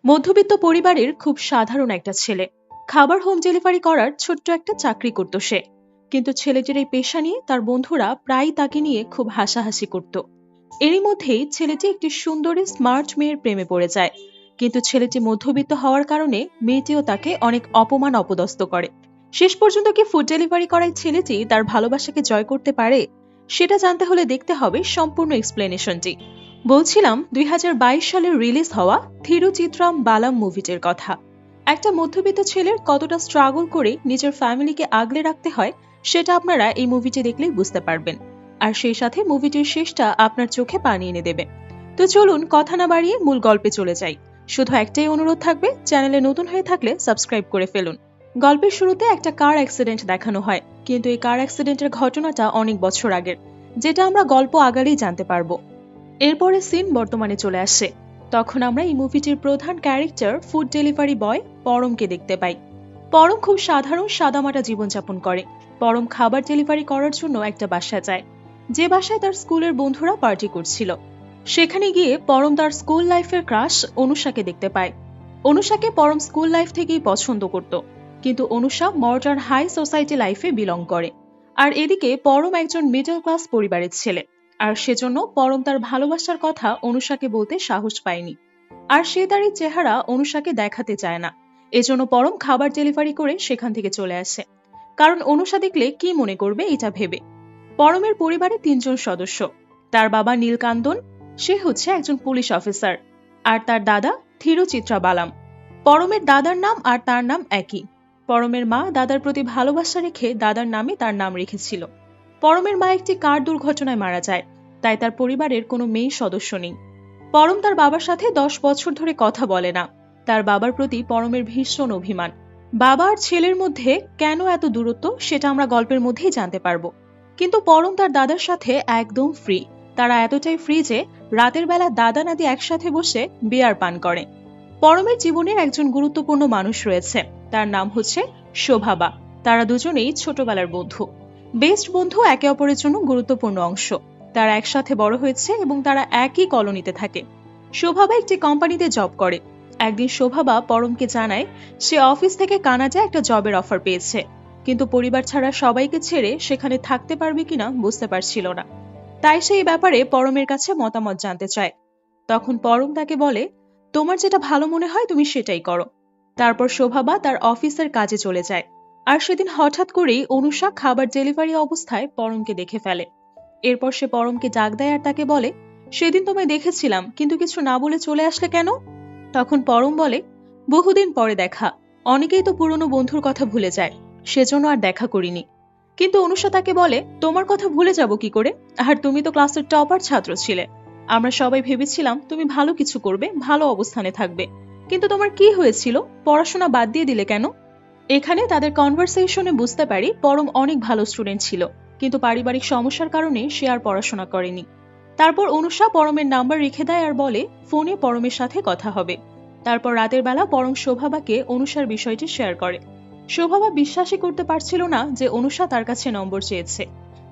মধ্যবিত্ত পরিবারের খুব সাধারণ একটা ছেলে। খাবার হোম ডেলিভারি করার ছোট্ট একটা চাকরি করত সে। কিন্তু ছেলেটির এই পেশা নিয়ে তার বন্ধুরা প্রায়ই তাকে নিয়ে খুব হাসাহাসি করত। এরই মধ্যেই ছেলেটি একটি সুন্দরী স্মার্ট মেয়ের প্রেমে পড়ে যায়। কিন্তু ছেলেটি মধ্যবিত্ত হওয়ার কারণে মেয়েটিও তাকে অনেক অপমান অপদস্থ করে। শেষ পর্যন্ত কি ফুড ডেলিভারি করায় ছেলেটি তার ভালোবাসাকে জয় করতে পারে? সেটা জানতে হলে দেখতে হবে সম্পূর্ণ এক্সপ্লেনেশনটি। বলছিলাম ২০২২ সালে রিলিজ হওয়া থিরুচিত্রাম বালাম মুভিটির কথা। একটা মধ্যবিত্ত ছেলের কতটা স্ট্রাগল করে নিজের ফ্যামিলিকে আগলে রাখতে হয় সেটা আপনারা এই মুভিটি দেখলেই বুঝতে পারবেন। আর সেই সাথে মুভিটির শেষটা আপনার চোখে পানি এনে দেবে। তো চলুন কথা না বাড়িয়ে মূল গল্পে চলে যাই। শুধু একটাই অনুরোধ থাকবে, চ্যানেলে নতুন হয়ে থাকলে সাবস্ক্রাইব করে ফেলুন। গল্পের শুরুতে একটা কার অ্যাক্সিডেন্ট দেখানো হয়, কিন্তু এই কার অ্যাক্সিডেন্টের ঘটনাটা অনেক বছর আগের, যেটা আমরা গল্প আগালেই জানতে পারবো। এরপরে সিন বর্তমানে চলে আসে। তখন আমরা এই মুভিটির প্রধান ক্যারেক্টার ফুড ডেলিভারি বয় পরমকে দেখতে পাই। পরম খুব সাধারণ সাদামাটা জীবনযাপন করে। পরম খাবার ডেলিভারি করার জন্য একটা বাসায় যায়, যে বাসায় তার স্কুলের বন্ধুরা পার্টি করছিল। সেখানে গিয়ে পরম তার স্কুল লাইফের ক্রাশ অনুষাকে দেখতে পায়। অনুষাকে পরম স্কুল লাইফ থেকেই পছন্দ করত, কিন্তু অনুষা মডার্ন হাই সোসাইটি লাইফে বিলং করে। আর এদিকে পরম একজন মিডল ক্লাস পরিবারের ছেলে, আর সেজন্য পরম তার ভালোবাসার কথা অনুষাকে বলতে সাহস পায়নি। আর সে তার এই চেহারা অনুষাকে দেখাতে চায় না। এজন্য পরম খাবার ডেলিভারি করে সেখান থেকে চলে আসে, কারণ অনুষা দেখলে কি মনে করবে এটা ভেবে। পরমের পরিবারে ৩ জন সদস্য। তার বাবা নীলকান্দন, সে হচ্ছে একজন পুলিশ অফিসার। আর তার দাদা থিরুচিত্রা বালাম। পরমের দাদার নাম আর তার নাম একই। পরমের মা দাদার প্রতি ভালোবাসা রেখে দাদার নামে তার নাম রেখেছিল। পরমের মা একটি কার দুর্ঘটনায় মারা যায়, তাই তার পরিবারের কোনো মেয়ে সদস্য নেই। পরম তার বাবার সাথে ১০ বছর ধরে কথা বলে না। তার বাবার প্রতি পরমের ভীষণ অভিমান। বাবা আর ছেলের মধ্যে কেন এত দূরত্ব সেটা আমরা গল্পের মধ্যেই জানতে পারবো। কিন্তু পরম তার দাদার সাথে একদম ফ্রি। তারা এতটাই ফ্রি যে রাতের বেলা দাদা নাতি একসাথে বসে বিয়ার পান করে। পরমের জীবনের একজন গুরুত্বপূর্ণ মানুষ রয়েছে, তার নাম হচ্ছে শোভাবা। তারা দুজনেই ছোটবেলার বন্ধু। বেস্ট বন্ধু, একে অপরের জন্য গুরুত্বপূর্ণ অংশ। তারা একসাথে বড় হয়েছে এবং তারা একই কলোনিতে থাকে। শোভাবা একটি কোম্পানিতে জব করে। একদিন শোভাবা পরমকে জানায় সে অফিস থেকে কানাডায় একটা জবের অফার পেয়েছে, কিন্তু পরিবার ছাড়া সবাইকে ছেড়ে সেখানে থাকতে পারবে কিনা বুঝতে পারছিল না। তাই সেই ব্যাপারে পরমের কাছে মতামত জানতে চায়। তখন পরম তাকে বলে, তোমার যেটা ভালো মনে হয় তুমি সেটাই করো। তারপর শোভাবা তার অফিসের কাজে চলে যায়। আর সেদিন হঠাৎ করেই অনুষা খাবার ডেলিভারি অবস্থায় পরমকে দেখে ফেলে। এরপর সে পরমকে ডাক দেয় আর তাকে বলে, সেদিন তোমায় দেখেছিলাম, কিন্তু কিছু না বলে চলে আসলে কেন? তখন পরম বলে, বহুদিন পরে দেখা, অনেকেই তো পুরনো বন্ধুর কথা ভুলে যায়, সেজন্য আর দেখা করিনি। কিন্তু অনুষা তাকে বলে, তোমার কথা ভুলে যাব কি করে, আর তুমি তো ক্লাসের টপার ছাত্র ছিলে। আমরা সবাই ভেবেছিলাম তুমি ভালো কিছু করবে, ভালো অবস্থানে থাকবে, কিন্তু তোমার কি হয়েছিল, পড়াশোনা বাদ দিয়ে দিলে কেন? এখানে তাদের কনভারসেশনে বুঝতে পারি পরম অনেক ভালো স্টুডেন্ট ছিল, কিন্তু পারিবারিক সমস্যার কারণে সে আর পড়াশোনা করেনি। তারপর অনুষা পরমের নাম্বার রেখে দেয় আর বলে ফোনে পরমের সাথে কথা হবে। তারপর রাতের বেলা পরম শোভাবাকে অনুষার বিষয়টি শেয়ার করে। শোভাবা বিশ্বাসই করতে পারছিল না যে অনুষা তার কাছে নম্বর চেয়েছে।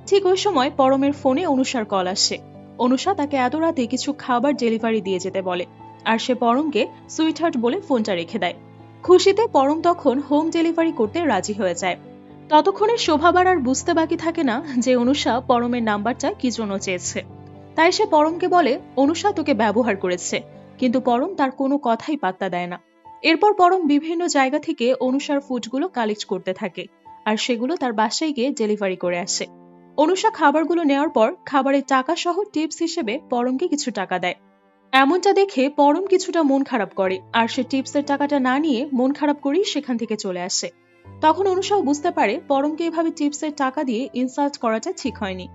ঠিক ওই সময় পরমের ফোনে অনুষার কল আসে। অনুষা তাকে এত রাতে কিছু খাবার ডেলিভারি দিয়ে যেতে বলে, আর সে পরমকে সুইটহার্ট বলে ফোনটা রেখে দেয়। খুশিতে পরম তখন হোম ডেলিভারি করতে রাজি হয়ে যায়। ততক্ষণে শোভাবার আর বুঝতে বাকি থাকে না যে অনুষা পরমের নাম্বারটা কি জন্য চেয়েছে। তাই সে পরমকে বলে অনুষা তোকে ব্যবহার করেছে, কিন্তু পরম তার কোনো কথাই পাত্তা দেয় না। এরপর পরম বিভিন্ন জায়গা থেকে অনুষার ফুডগুলো কালেক্ট করতে থাকে, আর সেগুলো তার বাসায় গিয়ে ডেলিভারি করে আসে। অনুষা খাবারগুলো নেওয়ার পর খাবারের টাকা সহ টিপস হিসেবে পরমকে কিছু টাকা দেয়। এমনটা দেখে পরম কিছুটা মন খারাপ করে, আর সে টিপসের টাকাটা না নিয়ে মন খারাপ করেই সেখান থেকে চলে আসে। তখন অনুষাও বুঝতে পারে পরমকে এভাবে টিপসের টাকা দিয়ে ইনসাল্ট করাটা ঠিক হয়নি।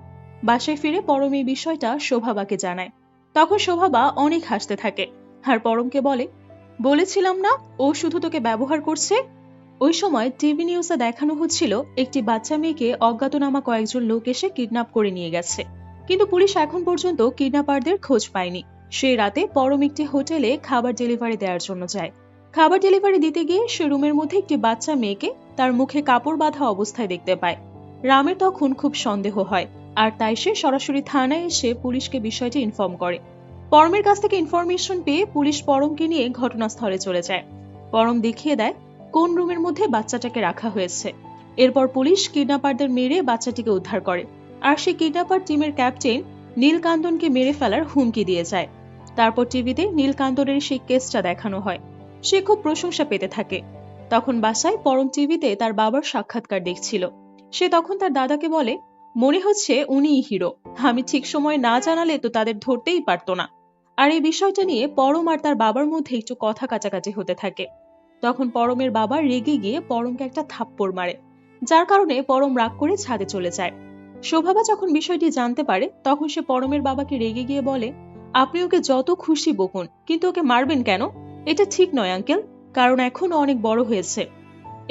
বাসায় ফিরে পরম এই বিষয়টা শোভাবাকে জানায়। তখন শোভাবা অনেক হাসতে থাকে, আর পরমকে বলে, বলেছিলাম না ও শুধু তোকে ব্যবহার করছে। ওই সময় টিভি নিউজে দেখানো হচ্ছিল একটি বাচ্চা মেয়েকে অজ্ঞাতনামা কয়েকজন লোক এসে কিডন্যাপ করে নিয়ে গেছে, কিন্তু পুলিশ এখন পর্যন্ত কিডন্যাপারদের খোঁজ পায়নি। সেই রাতে পরম একটি হোটেলে খাবার ডেলিভারি দেওয়ার জন্য যায়। খাবার ডেলিভারি দিতে গিয়ে সে রুমের মধ্যে একটি বাচ্চা মেয়েকে তার মুখে কাপড় বাঁধা অবস্থায় দেখতে পায়। রামের তখন খুব সন্দেহ হয়, আর তাই সে সরাসরি থানায় এসে পুলিশকে বিষয়টি ইনফর্ম করে। পরমের কাছ থেকে ইনফরমেশন পেয়ে পুলিশ পরমকে নিয়ে ঘটনাস্থলে চলে যায়। পরম দেখিয়ে দেয় কোন রুমের মধ্যে বাচ্চাটাকে রাখা হয়েছে। এরপর পুলিশ কিডন্যাপারদের মেরে বাচ্চাটিকে উদ্ধার করে, আর সেই কিডন্যাপার টিমের ক্যাপ্টেন নীলকান্দনকে মেরে ফেলার হুমকি দিয়ে যায়। তারপর টিভিতে নীলকান্দনের সেই কেসটা দেখানো হয়। সে খুব প্রশংসা পেতে থাকে। তখন বাসায় পরম টিভিতে তার বাবার সাক্ষাৎকার দেখছিল। সে তখন তার দাদাকে বলে, মনে হচ্ছে উনিই হিরো, আমি ঠিক সময় না জানালে তো তাদের ধরতেই পারতো না। আর এই বিষয়টা নিয়ে পরম আর তার বাবার মধ্যে একটু কথা কাচাকাচি হতে থাকে। তখন পরমের বাবা রেগে গিয়ে পরমকে একটা থাপ্পড় মারে, যার কারণে পরম রাগ করে ছাদে চলে যায়। শোভাবা যখন বিষয়টি জানতে পারে তখন সে পরমের বাবাকে রেগে গিয়ে বলে, আপনি ওকে যত খুশি বকুন, কিন্তু ওকে মারবেন কেন? এটা ঠিক নয় আঙ্কেল, কারণ এখনো অনেক বড় হয়েছে।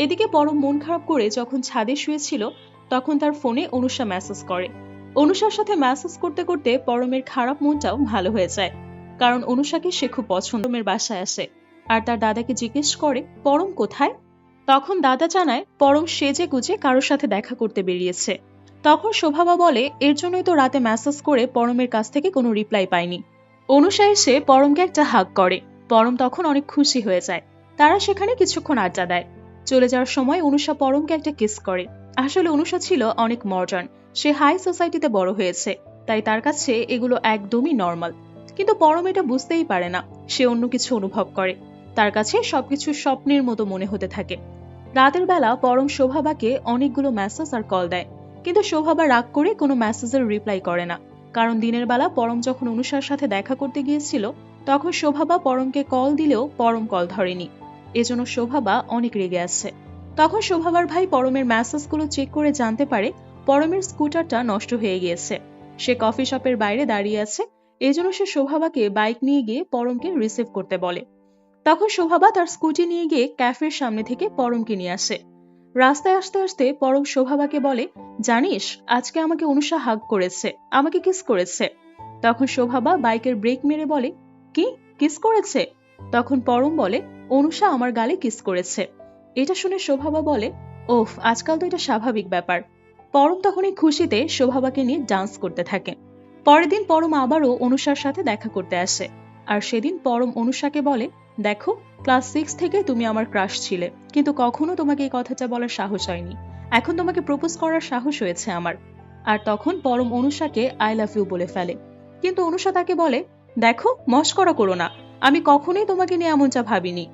এদিকে পরম মন খারাপ করে যখন ছাদে শুয়েছিল তখন তার ফোনে অনুষা মেসেজ করে। অনুষার সাথে মেসেজ করতে করতে পরমের খারাপ মনটাও ভালো হয়ে যায়, কারণ অনুষাকে সে খুব পছন্দের বাসায় আসে। আর তার দাদাকে জিজ্ঞেস করে পরম কোথায়। তখন দাদা জানায় পরম সেজে গুজে কারোর সাথে দেখা করতে বেরিয়েছে। তখন শোভাবা বলে, এর জন্যই তো রাতে মেসেজ করে পরমের কাছ থেকে কোনো রিপ্লাই পায়নি। অনুষা এসে পরমকে একটা হাগ করে। পরম তখন অনেক খুশি হয়ে যায়। তারা সেখানে কিছুক্ষণ আড্ডা দেয়। চলে যাওয়ার সময় অনুষা পরমকে একটা কিস করে। আসলে অনুষা ছিল অনেক মডার্ন, সে হাই সোসাইটিতে বড় হয়েছে, তাই তার কাছে এগুলো একদমই নর্মাল। কিন্তু পরম এটা বুঝতেই পারে না, সে অন্য কিছু অনুভব করে। তার কাছে সবকিছু স্বপ্নের মতো মনে হতে থাকে। রাতের বেলা পরম শোভাবাকে অনেকগুলো মেসেজ আর কল দেয়, কিন্তু শোভাবা রাগ করে কোনো মেসেজের রিপ্লাই করে না, কারণ দিনের বেলা পরম যখন অনুষার সাথে দেখা করতে গিয়েছিল তখন শোভাবা পরমকে কল দিলেও পরম কল ধরেনি। এজন্য শোভাবা অনেক রেগে আছে। তখন শোভাবার ভাই পরমের মেসেজগুলো চেক করে জানতে পারে পরমের স্কুটারটা নষ্ট হয়ে গিয়েছে। সে কফি শপের বাইরে দাঁড়িয়ে আছে, এজন্য সে শোভাবাকে বাইক নিয়ে গিয়ে পরমকে রিসিভ করতে বলে। তখন শোভাবা তার স্কুটি নিয়ে গিয়ে ক্যাফের সামনে থেকে পরমকে নিয়ে আসে। রাস্তায় আসতে আসতে পরম শোভাবাকে বলে, জানিস আজকে আমাকে অনুষা হাগ করেছে, আমাকে কিস করেছে। তখন শোভাবা বাইকের ব্রেক মেরে বলে, কি কিস করেছে? তখন পরম বলে, অনুষা আমার গালে কিস করেছে। এটা শুনে শোভাবা বলে, ওফ, আজকাল তো এটা স্বাভাবিক ব্যাপার। পরম তখন এই খুশিতে শোভাবাকে নিয়ে ডান্স করতে থাকে। পরের দিন পরম আবারও অনুষার সাথে দেখা করতে আসে। আর সেদিন পরম অনুষাকে বলে, দেখো, ক্লাস 6 থেকে তুমি আমার ক্রাশ ছিলে, কিন্তু কখনো তোমাকে এই কথাটা বলার সাহস হয়নি। এখন তোমাকে প্রপোজ করার সাহস হয়েছে আমার। আর তখন পরম অনুষাকে আই লাভ ইউ বলে ফেলে। কিন্তু অনুষা তাকে বলে, দেখো, মস্করা করো না, আমি কখনোই তোমাকে নিয়ে এমনটা ভাবিনি।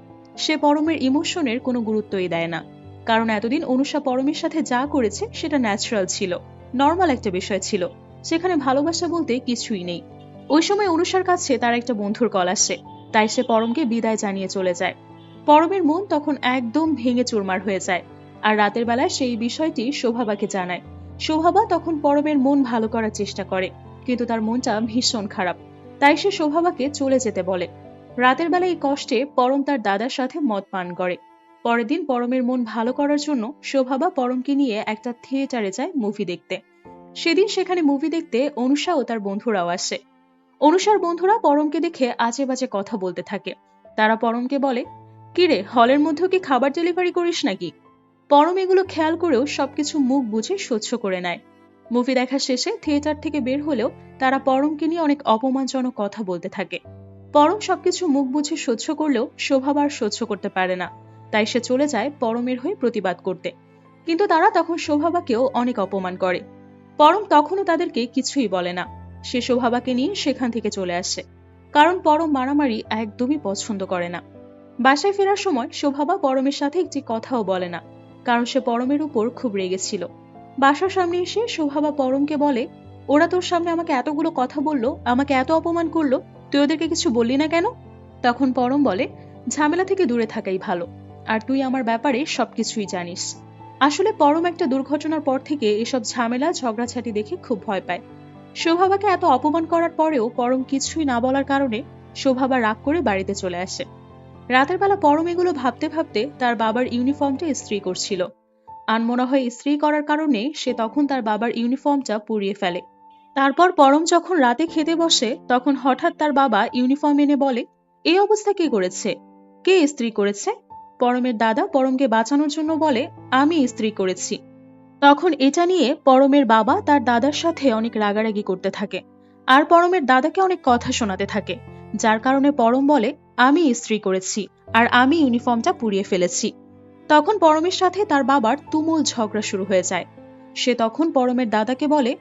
সে পরমের ইমোশনের কোনো গুরুত্বই দেয় না, কারণ এতদিন অনুষা পরমের সাথে যা করেছে সেটা ন্যাচারাল ছিল, নর্মাল একটা বিষয় ছিল, সেখানে ভালোবাসা বলতে কিছুই নেই। ওই সময় অনুষার কাছে তার একটা বন্ধুর কল আসে, তাই সে পরমকে বিদায় জানিয়ে চলে যায়। পরমের মন তখন একদম ভেঙে চুরমার হয়ে যায়। আর রাতের বেলায় সেই বিষয়টি শোভাবাকে জানায়। শোভাবা তখন পরমের মন ভালো করার চেষ্টা করে, কিন্তু তার মনটা ভীষণ খারাপ, তাই সে শোভাবাকে চলে যেতে বলে। রাতের বেলা এই কষ্টে পরম তার দাদার সাথে মদ পান করে। পরের দিন পরমের মন ভালো করার জন্য শোভাবা পরমকে নিয়ে একটা থিয়েটারে যায় মুভি দেখতে। সেদিন সেখানে মুভি দেখতে অনুষা ও তার বন্ধুরাও আসে। অনুষার বন্ধুরা পরমকে দেখে আজে বাজে কথা বলতে থাকে। তারা পরমকে বলে, কিরে, হলের মধ্যেও কি খাবার ডেলিভারি করিস নাকি? পরম এগুলো খেয়াল করেও সবকিছু মুখ বুঝে সহ্য করে নেয়। মুভি দেখা শেষে থিয়েটার থেকে বের হলেও তারা পরমকে নিয়ে অনেক অপমানজনক কথা বলতে থাকে। পরম সবকিছু মুখ বুঝে সহ্য করলেও শোভাবা আর সহ্য করতে পারে না, তাই সে চলে যায় পরমের হয়ে প্রতিবাদ করতে। কিন্তু তারা তখন শোভাবাকেও অনেক অপমান করে। পরম তখনও তাদেরকে কিছুই বলে না। সে শোভাবাকে নিয়ে সেখান থেকে চলে আসে, কারণ পরম মারামারি একদমই পছন্দ করে না। বাসায় ফেরার সময় শোভাবা পরমের সাথে একটি কথাও বলে না, কারণ সে পরমের উপর খুব রেগেছিল। বাসার সামনে এসে শোভাবা পরমকে বলে, ওরা তোর সামনে আমাকে এতগুলো কথা বললো, আমাকে এত অপমান করলো, তুই ওদেরকে কিছু বললি না কেন? তখন পরম বলে, ঝামেলা থেকে দূরে থাকাই ভালো, আর তুই আমার ব্যাপারে সবকিছুই জানিস। আসলে পরম একটা দুর্ঘটনার পর থেকে এসব ঝামেলা ঝগড়াঝাটি দেখে খুব ভয় পায়। শোভাবাকে এত অপমান করার পরেও পরম কিছুই না বলার কারণে শোভাবা রাগ করে বাড়িতে চলে আসে। রাতের বেলা পরম এগুলো ভাবতে ভাবতে তার বাবার ইউনিফর্মটা ইস্ত্রি করছিল। আনমনা হয়ে ইস্ত্রি করার কারণে সে তখন তার বাবার ইউনিফর্মটা পুড়িয়ে ফেলে। তারপর পরম যখন রাতে খেতে বসে তখন হঠাৎ তার বাবা ইউনিফর্ম এনে বলে, এই অবস্থা কে করেছে? কে ইস্ত্রি করেছে? পরমের দাদা পরমকে বাঁচানোর জন্য বলে, আমি ইস্ত্রি করেছি। তখন এটা নিয়ে পরমের বাবা তার দাদার সাথে অনেক রাগারাগি করতে থাকে। আর পরমের দাদাকে অনেক কথা শোনাতে থাকে, যার কারণে পরম বলে আমি ইস্ত্রি করেছি আর আমি ইউনিফর্মটা পুড়িয়ে ফেলেছি। তখন পরমের সাথে তার বাবার তুমুল ঝগড়া শুরু হয়ে যায়। সে তখন পরমের দাদাকে বলে,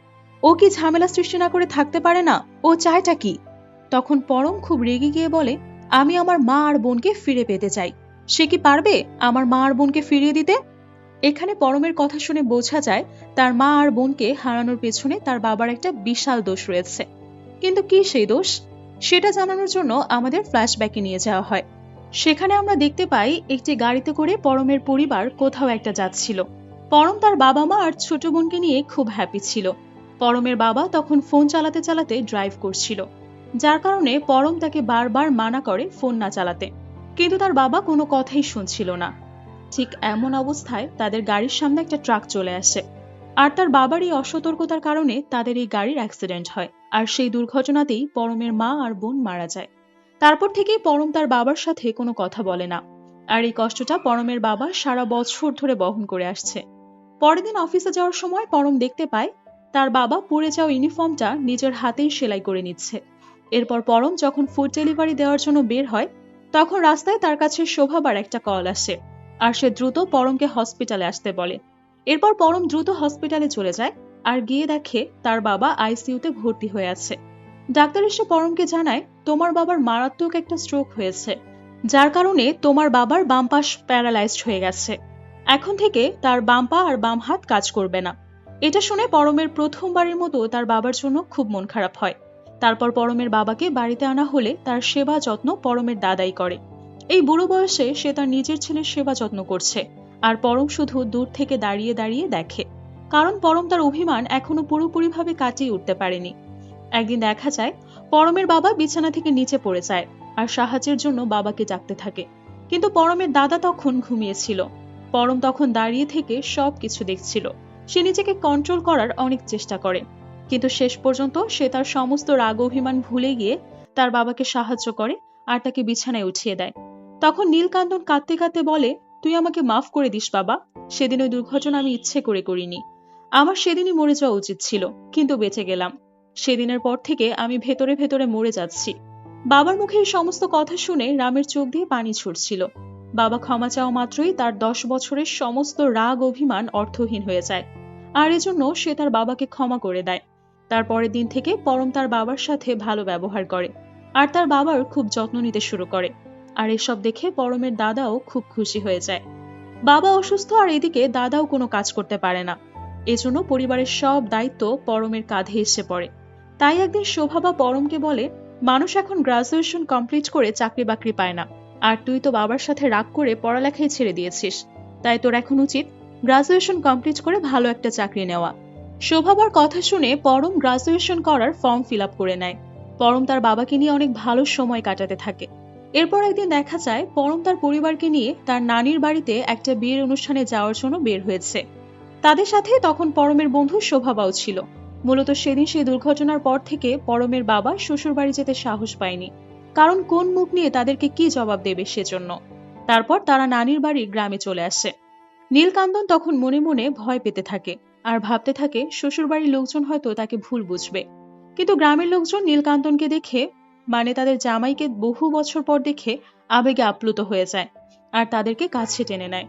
ও কি ঝামেলা সৃষ্টি না করে থাকতে পারে না, ও চায়টা কি? তখন পরম খুব রেগে গিয়ে বলে, আমি আমার মা আর বোনকে ফিরে পেতে চাই। সে কি পারবে আমার মা আর বোনকে ফিরিয়ে দিতে? এখানে পরমের কথা শুনে বোঝা যায় তার মা আর বোনকে হারানোর পেছনে তার বাবার একটা বিশাল দোষ রয়েছে। কিন্তু কি সেই দোষ, সেটা জানানোর জন্য আমাদের ফ্ল্যাশব্যাকে নিয়ে যাওয়া হয়। সেখানে আমরা দেখতে পাই একটি গাড়িতে করে পরমের পরিবার কোথাও একটা যাচ্ছিল। পরম তার বাবা মা আর ছোট বোনকে নিয়ে খুব হ্যাপি ছিল। পরমের বাবা তখন ফোন চালাতে চালাতে ড্রাইভ করছিল, যার কারণে পরম তাকে বারবার মানা করে ফোন না চালাতে, কিন্তু তার বাবা কোনো কথাই শুনছিল না। ঠিক এমন অবস্থায় তাদের গাড়ির সামনে একটা ট্রাক চলে আসে, আর তার বাবার এই অসতর্কতার কারণে তাদের এই গাড়ির অ্যাক্সিডেন্ট হয়, আর সেই দুর্ঘটনাতেই পরমের মা আর বোন মারা যায়। তারপর থেকেই পরম তার বাবার সাথে কোনো কথা বলে না, আর এই কষ্টটা পরমের বাবা সারা বছর ধরে বহন করে আসছে। পরের দিন অফিসে যাওয়ার সময় পরম দেখতে পায় তার বাবা পুড়ে যাওয়া ইউনিফর্মটা নিজের হাতেই সেলাই করে নিচ্ছে। এরপর পরম যখন ফুড ডেলিভারি দেওয়ার জন্য বের হয়, তখন রাস্তায় তার কাছে শোভাবার একটা কল আসে, আর সে দ্রুত পরমকে হসপিটালে আসতে বলে। এরপর পরম দ্রুত হসপিটালে চলে যায়, আর গিয়ে দেখে তার বাবা আইসিইউতে ভর্তি হয়ে আছে। ডাক্তার এসে পরমকে জানায়, তোমার বাবার মারাত্মক একটা স্ট্রোক হয়েছে, যার কারণে তোমার বাবার বাম পাশ প্যারালাইজড হয়ে গেছে। এখন থেকে তার বাম পা আর বাম হাত কাজ করবে না। এটা শুনে পরমের প্রথমবারের মতো তার বাবার জন্য খুব মন খারাপ হয়। তারপর পরমের বাবাকে বাড়িতে আনা হলে তার সেবা যত্ন পরমের দাদাই করে। এই বুড়ো বয়সে সে তার নিজের ছেলের সেবা যত্ন করছে, আর পরম শুধু দূর থেকে দাঁড়িয়ে দাঁড়িয়ে দেখে, কারণ পরম তার অভিমান এখনো পুরোপুরিভাবে কাটিয়ে উঠতে পারেনি। একদিন দেখা যায় পরমের বাবা বিছানা থেকে নিচে পড়ে যায়, আর সাহায্যের জন্য বাবাকে ডাকতে থাকে, কিন্তু পরমের দাদা তখন ঘুমিয়েছিল। পরম তখন দাঁড়িয়ে থেকে সবকিছু দেখছিল। সে নিজেকে কন্ট্রোল করার অনেক চেষ্টা করে, কিন্তু শেষ পর্যন্ত সে তার সমস্ত রাগ অভিমান ভুলে গিয়ে তার বাবাকে সাহায্য করে আর তাকে বিছানায় উঠিয়ে দেয়। তখন নীলকান্তন কাঁদতে কাঁদতে বলে, তুই আমাকে মাফ করে দিস বাবা, সেদিন ওই দুর্ঘটনা আমি ইচ্ছে করে করিনি। আমার সেদিনই মরে যাওয়া উচিত ছিল, কিন্তু বেঁচে গেলাম। সেদিনের পর থেকে আমি ভেতরে ভেতরে মরে যাচ্ছি। বাবার মুখে এই সমস্ত কথা শুনে রামের চোখ দিয়ে পানি ছুটছিল। বাবা ক্ষমা চাওয়া মাত্রই তার 10 বছরের সমস্ত রাগ অভিমান অর্থহীন হয়ে যায়, আর এজন্য সে তার বাবাকে ক্ষমা করে দেয়। তারপরের দিন থেকে পরম তার বাবার সাথে ভালো ব্যবহার করে, আর তার বাবার খুব যত্ন নিতে শুরু করে। আর এসব দেখে পরমের দাদাও খুব খুশি হয়ে যায়। বাবা অসুস্থ, আর এদিকে দাদাও কোনো কাজ করতে পারে না, এজন্য পরিবারের সব দায়িত্ব পরমের কাঁধে এসে পড়ে। তাই একদিন শোভা পরমকে বলে, মানুষ এখন গ্রাজুয়েশন কমপ্লিট করে চাকরি বাকরি পায় না, আর তুই তো বাবার সাথে রাগ করে পড়ালেখাই ছেড়ে দিয়েছিস, তাই তোর এখন উচিত গ্রাজুয়েশন কমপ্লিট করে ভালো একটা চাকরি নেওয়া। শোভাবার কথা শুনে পরম গ্রাজুয়েশন করার ফর্ম ফিল আপ করে নেয়। পরম তার বাবাকে নিয়ে অনেক ভালো সময় কাটাতে থাকে। এরপর একদিন দেখা যায় পরম তার পরিবারকে নিয়ে তার নানির বাড়িতে একটা বিয়ের অনুষ্ঠানে যাওয়ার জন্য বের হয়েছে। তাদের সাথে তখন পরমের বন্ধু শোভাবাও ছিল। মূলত সেদিন সেই দুর্ঘটনার পর থেকে পরমের বাবা শ্বশুর বাড়ি যেতে সাহস পায়নি, কারণ কোন মুখ নিয়ে তাদেরকে কি জবাব দেবে সেজন্য। তারপর তারা নানির বাড়ির গ্রামে চলে আসে। নীলকান্তন তখন মনে মনে ভয় পেতে থাকে, আর ভাবতে থাকে শ্বশুর বাড়ির লোকজন হয়তো তাকে ভুল বুঝবে। কিন্তু গ্রামের লোকজন নীলকান্তনকে দেখে, মানে তাদের জামাইকে বহু বছর পর দেখে আবেগে আপ্লুত হয়ে যায়, আর তাদেরকে কাছে টেনে নেয়।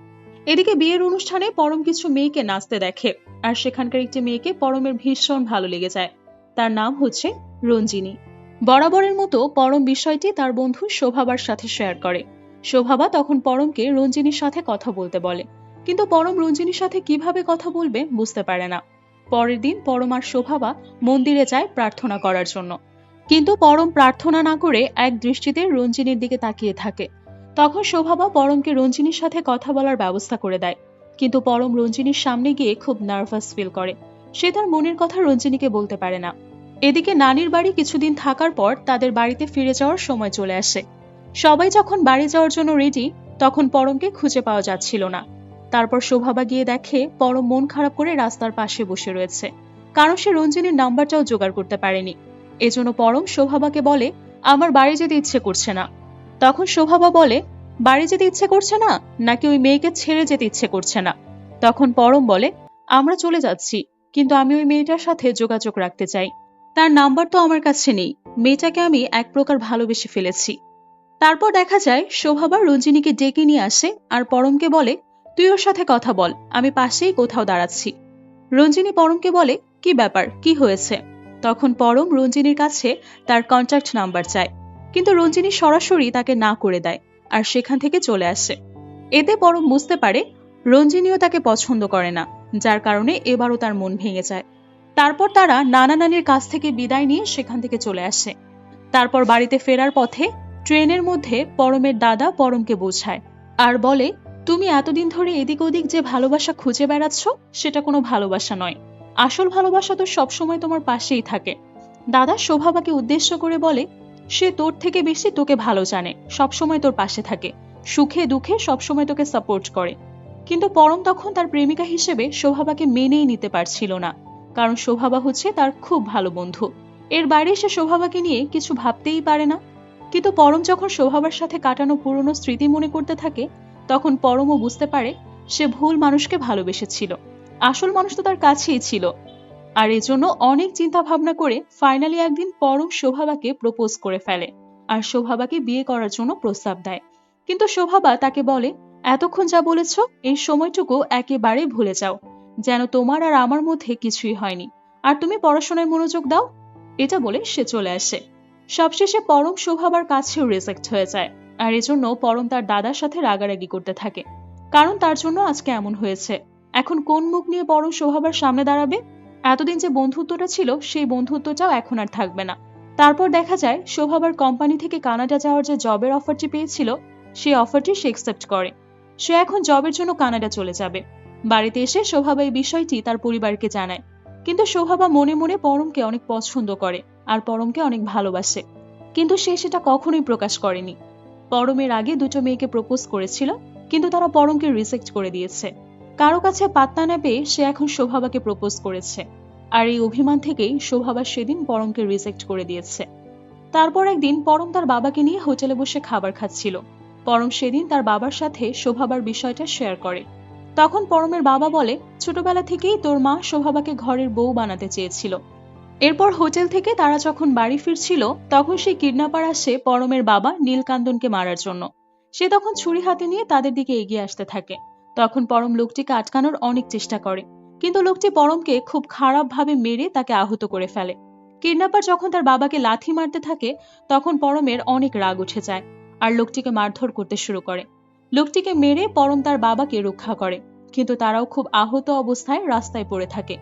এদিকে বিয়ের অনুষ্ঠানে পরম কিছু মেয়েকে নাচতে দেখে, আর সেখানকার একটি মেয়েকে পরমের ভীষণ ভালো লেগে যায়। তার নাম হচ্ছে রঞ্জিনী। বরাবরের মতো পরম বিষয়টি তার বন্ধু শোভাবার সাথে শেয়ার করে। শোভাবা তখন পরমকে রঞ্জিনীর সাথে কথা বলতে বলে, কিন্তু পরম রঞ্জিনীর সাথে কিভাবে কথা বলবে বুঝতে পারে না। পরের দিন পরম আর শোভাবা মন্দিরে যায় প্রার্থনা করার জন্য, কিন্তু পরম প্রার্থনা না করে এক দৃষ্টিতে রঞ্জিনীর দিকে তাকিয়ে থাকে। তখন শোভাবা পরমকে রঞ্জিনীর সাথে কথা বলার ব্যবস্থা করে দেয়, কিন্তু পরম রঞ্জিনীর সামনে গিয়ে খুব নার্ভাস ফিল করে। সে তার মনের কথা রঞ্জিনীকে বলতে পারে না। এদিকে নানির বাড়ি কিছুদিন থাকার পর তাদের বাড়িতে ফিরে যাওয়ার সময় চলে আসে। সবাই যখন বাড়ি যাওয়ার জন্য রেডি, তখন পরমকে খুঁজে পাওয়া যাচ্ছিল না। তারপর শোভাবা গিয়ে দেখে পরম মন খারাপ করে রাস্তার পাশে বসে রয়েছে, কারণ সে রঞ্জিনীর নাম্বারটাও জোগাড় করতে পারেনি। এজন্য পরম শোভাবাকে বলে, আমার বাড়ি যেতে ইচ্ছে করছে না। তখন শোভাবা বলে, বাড়ি যেতে ইচ্ছে করছে না নাকি ওই মেয়েকে ছেড়ে যেতে ইচ্ছে করছে না? তখন পরম বলে, আমরা চলে যাচ্ছি, কিন্তু আমি ওই মেয়েটার সাথে যোগাযোগ রাখতে চাই। তার নাম্বার তো আমার কাছে নেই। মেয়েটাকে আমি এক প্রকার ভালোবেসে ফেলেছি। তারপর দেখা যায় শোভাবা রঞ্জিনীকে ডেকে নিয়ে আসে আর পরমকে বলে, তুই ওর সাথে কথা বল, আমি পাশেই কোথাও দাঁড়াচ্ছি। রঞ্জিনী পরমকে বলে, কি ব্যাপার, কি হয়েছে? তখন পরম রঞ্জিনীর কাছে তার কন্ট্যাক্ট নাম্বার চায়, কিন্তু রঞ্জিনী সরাসরি তাকে না করে দেয় আর সেখান থেকে চলে আসে। এতে পরম বুঝতে পারে রঞ্জিনীও তাকে পছন্দ করে না, যার কারণে এবারও তার মন ভেঙে যায়। তারপর তারা নানা নানির কাছ থেকে বিদায় নিয়ে সেখান থেকে চলে আসে। তারপর বাড়িতে ফেরার পথে ট্রেনের মধ্যে পরমের দাদা পরমকে বোঝায় আর বলে, তুমি এতদিন ধরে এদিক ওদিক যে ভালোবাসা খুঁজে বেড়াচ্ছ সেটা কোনো ভালোবাসা নয়, আসল ভালোবাসা তো সবসময় তোমার পাশেই থাকে। দাদা শোভাবাকে উদ্দেশ্য করে বলে, সে তোর থেকে বেশি তোকে ভালো জানে, সবসময় তোর পাশে থাকে, সুখে দুঃখে সবসময় তোকে সাপোর্ট করে। কিন্তু পরম তখন তার প্রেমিকা হিসেবে শোভাবাকে মেনেই নিতে পারছিল না, কারণ শোভাবা হচ্ছে তার খুব ভালো বন্ধু। এর বাইরে সে শোভাবাকে নিয়ে কিছু ভাবতেই পারে না। কিন্তু পরম যখন শোভাবার সাথে কাটানো পুরনো স্মৃতি মনে করতে থাকে, তখন পরমও বুঝতে পারে সে ভুল মানুষকে ভালোবেসেছিল, আসল মানুষ তো তার কাছেই ছিল। আর এজন্য অনেক চিন্তা ভাবনা করে ফাইনালি একদিন পরম শোভাবাকে প্রপোজ করে ফেলে আর শোভাবাকে বিয়ে করার জন্য প্রস্তাব দেয়। কিন্তু শোভাবা তাকে বলে, এতক্ষণ যা বলেছ এই সময়টুকু একেবারে ভুলে যাও, যেন তোমার আর আমার মধ্যে কিছুই হয়নি, আর তুমি পড়াশোনায় মনোযোগ দাও। এটা বলে সে চলে আসে। সবশেষে পরম শোভাবার কাছেও রিজেক্ট হয়ে যায়, আর এজন্য পরম তার দাদার সাথে রাগারাগি করতে থাকে, কারণ তার জন্য আজকে এমন হয়েছে। এখন কোন মুখ নিয়ে পরম শোভাবার সামনে দাঁড়াবে? এতদিন যে বন্ধুত্বটা ছিল সেই বন্ধুত্বটাও এখন আর থাকবে না। তারপর দেখা যায় শোভাবার কোম্পানি থেকে কানাডা যাওয়ার যে জবের অফারটি পেয়েছিল সেই অফারটি সে অ্যাকসেপ্ট করে। সে এখন জবের জন্য কানাডা চলে যাবে। বাড়িতে এসে শোভাবা এই বিষয়টি তার পরিবারকে জানায়, কিন্তু শোভাবা মনে মনে পরমকে অনেক পছন্দ করে আর পরমকে অনেক ভালোবাসে, কিন্তু সে সেটা কখনোই প্রকাশ করেনি। পরমের আগে দুটো মেয়েকে প্রপোজ করেছিল, কিন্তু তারা পরমকে রিজেক্ট করে দিয়েছে। কারো কাছে পাত্তা না পেয়ে সে এখন শোভাবাকে প্রপোজ করেছে, আর এই অভিমান থেকেই শোভাবা সেদিন পরমকে রিজেক্ট করে দিয়েছে। তারপর একদিন পরম তার বাবাকে নিয়ে হোটেলে বসে খাবার খাচ্ছিল। পরম সেদিন তার বাবার সাথে শোভাবার বিষয়টা শেয়ার করে। তখন পরমের বাবা বলে, ছোটবেলা থেকেই তোর মা শোভাবাকে ঘরের বউ বানাতে চেয়েছিল। এরপর হোটেল থেকে তারা যখন বাড়ি ফিরছিল তখন সেই কিডন্যাপার আসে পরমের বাবা নীলকান্দনকে মারার জন্য। সে তখন ছুরি হাতে নিয়ে তাদের দিকে এগিয়ে আসতে থাকে। তখন পরম লোকটিকে আটকানোর অনেক চেষ্টা করে, কিন্তু লোকটি পরমকে খুব খারাপ ভাবে মেরে তাকে আহত করে ফেলে। কিডন্যাপার যখন তার বাবাকে লাথি মারতে থাকে তখন পরমের অনেক রাগ উঠে যায় আর লোকটিকে মারধর করতে শুরু করে। লোকটিকে মেরে পরম তার বাবাকে রক্ষা করে, কিন্তু তারাও খুব আহত অবস্থায় রাস্তায় পড়ে থাকে।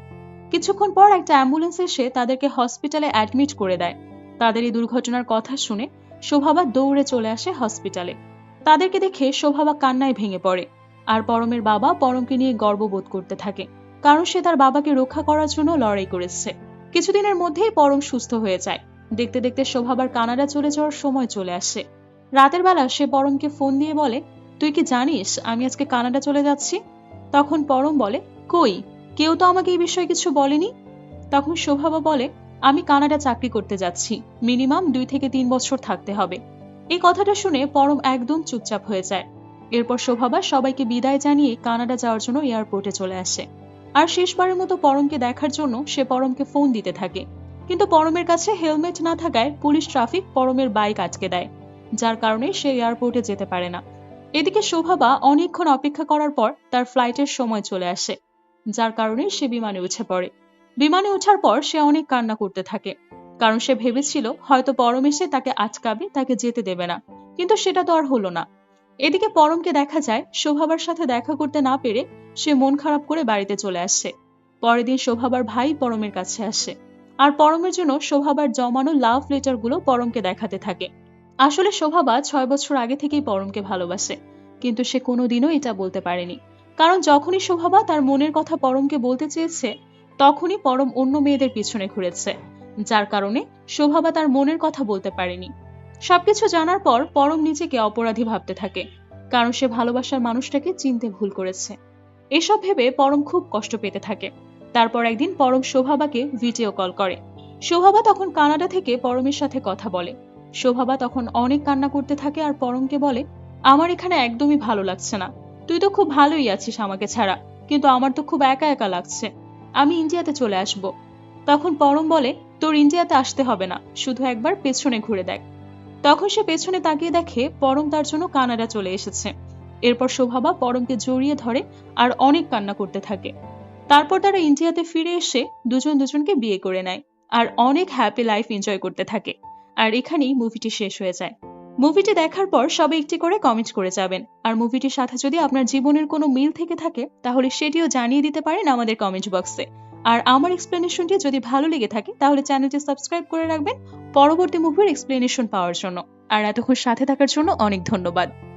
কিছুক্ষণ পর একটা অ্যাম্বুলেন্স এসে তাদেরকে হসপিটালে অ্যাডমিট করে দেয়। তাদের এই দুর্ঘটনার কথা শুনে শোভাবা দৌড়ে চলে আসে হসপিটালে। তাদেরকে দেখে শোভাবা কান্নায় ভেঙে পড়ে, আর পরমের বাবা পরমকে নিয়ে গর্ববোধ করতে থাকে, কারণ সে তার বাবাকে রক্ষা করার জন্য লড়াই করেছে। কিছুদিনের মধ্যেই পরম সুস্থ হয়ে যায়। দেখতে দেখতে শোভাবার কানাডা চলে যাওয়ার সময় চলে আসে। রাতের বেলা সে পরমকে ফোন দিয়ে বলে, তুই কি জানিস আমি আজকে কানাডা চলে যাচ্ছি? তখন পরম বলে, কই, কেউ তো আমাকে এই বিষয়ে কিছু বলেনি। তখন শোভাবা বলে, আমি কানাডা চাকরি করতে যাচ্ছি, মিনিমাম 2 থেকে 3 বছর থাকতে হবে। এই কথাটা শুনে পরম একদম চুপচাপ হয়ে যায়। এরপর শোভাবা সবাইকে বিদায় জানিয়ে কানাডা যাওয়ার জন্য এয়ারপোর্টে চলে আসে। আর শেষবারের মতো পরমকে দেখার জন্য সে পরমকে ফোন দিতে থাকে, কিন্তু পরমের কাছে হেলমেট না থাকায় পুলিশ ট্রাফিক পরমের বাইক আটকে দেয়, যার কারণে সে এয়ারপোর্টে যেতে পারে না। এদিকে শোভাবা অনেকক্ষণ অপেক্ষা করার পর তার ফ্লাইটের সময় চলে আসে, যার কারণে সে বিমানে উঠে পড়ে। বিমানে ওঠার পর সে অনেক কান্না করতে থাকে, কারণ সে ভেবেছিল হয়তো পরম এসে তাকে আটকাবে, তাকে যেতে দেবে না, কিন্তু সেটা তো আর হলো না। এদিকে পরমকে দেখা যায় শোভাবার সাথে দেখা করতে না পেরে সে মন খারাপ করে বাড়িতে চলে আসে। পরের দিন শোভাবার ভাই পরমের কাছে আসে, আর পরমের জন্য শোভাবার জমানো লাভ লেটার গুলো পরমকে দেখাতে থাকে। আসলে শোভাবা 6 বছর আগে থেকেই পরমকে ভালোবাসে, কিন্তু সে কোনোদিনও এটা বলতে পারেনি, কারণ যখনই শোভাবা তার মনের কথা পরমকে বলতে চেয়েছে তখনই পরম অন্য মেয়েদের পিছনে ঘুরেছে, যার কারণে শোভাবা তার মনের কথা বলতে পারেনি। সবকিছু জানার পর পরম নিজেকে অপরাধী ভাবতে থাকে, কারণ সে ভালোবাসার মানুষটাকে চিনতে ভুল করেছে। এসব ভেবে পরম খুব কষ্ট পেতে থাকে। তারপর একদিন পরম শোভাবাকে ভিডিও কল করে। শোভাবা তখন কানাডা থেকে পরমের সাথে কথা বলে। শোভাবা তখন অনেক কান্না করতে থাকে আর পরমকে বলে, আমার এখানে একদমই ভালো লাগছে না, তুই তো খুব ভালোই আছিস আমাকে ছাড়া, কিন্তু আমার তো খুব একা একা লাগছে, আমি ইন্ডিয়াতে চলে আসব। তখন পরম বলে, তোর ইন্ডিয়াতে আসতে হবে না, শুধু একবার পেছনে ঘুরে দেখ। তখন সে পেছনে তাকিয়ে দেখে পরম তার জন্য কানাডা চলে এসেছে। এরপর শোভাবা পরমকে জড়িয়ে ধরে আর অনেক কান্না করতে থাকে। তারপর তারা ইন্ডিয়াতে ফিরে এসে দুজন দুজনকে বিয়ে করে নেয় আর অনেক হ্যাপি লাইফ এনজয় করতে থাকে। আর এখানেই মুভিটি শেষ হয়ে যায়। মুভিটি দেখার পর সবাই একটি করে কমেন্ট করে যাবেন। আর মুভিটির সাথে যদি আপনার জীবনের কোনো মিল থেকে থাকে তাহলে সেটিও জানিয়ে দিতে পারেন আমাদের কমেন্ট বক্সে। আর আমার এক্সপ্লেনেশনটি যদি ভালো লেগে থাকে তাহলে চ্যানেলটি সাবস্ক্রাইব করে রাখবেন পরবর্তী মুভির এক্সপ্লেনেশন পাওয়ার জন্য। আর এতক্ষণ সাথে থাকার জন্য অনেক ধন্যবাদ।